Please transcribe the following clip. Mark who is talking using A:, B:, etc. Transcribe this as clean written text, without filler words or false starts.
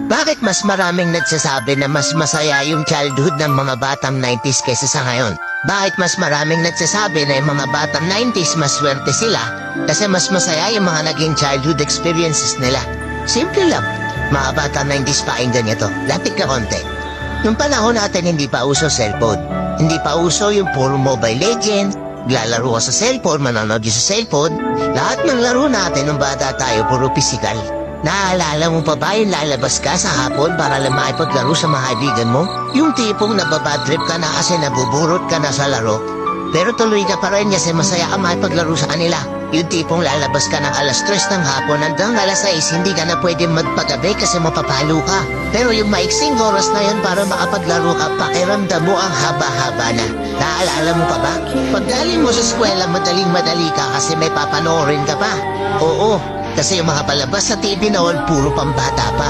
A: Bakit mas maraming nagsasabi na mas masaya yung childhood ng mga batang 90s kaysa sa ngayon? Bakit mas maraming nagsasabi na yung mga batang 90s mas swerte sila kasi mas masaya yung mga naging childhood experiences nila? Simple lang. Mga batang 90s pakinggan nyo to. Lapit ka konti. Nung panahon natin hindi pa uso cellphone. Hindi pa uso yung puro Mobile Legends. Lalaro ka sa cellphone, manonood sa cellphone. Lahat ng laro natin nung bata tayo puro physical. Naalala mo pa ba yung lalabas ka sa hapon para lang makipaglaro sa mga kaibigan mo? Yung tipong nababadtrip ka na kasi nabuburot ka na sa laro. Pero tuloy ka pa rin kasi masaya ka makipaglaro sa kanila. Yung tipong lalabas ka ng alas 3 ng hapon hanggang alas 6 hindi ka na pwede magpagabi kasi mapapalo ka. Pero yung maiksing oras na yun para makapaglaro ka, pakiramdam mo ang haba-haba na. Naalala mo pa ba? Pag galing mo sa eskwela, madaling-madali ka kasi may papanoorin ka pa. Oo. Kasi yung mga palabas sa TV noon, puro pambata pa.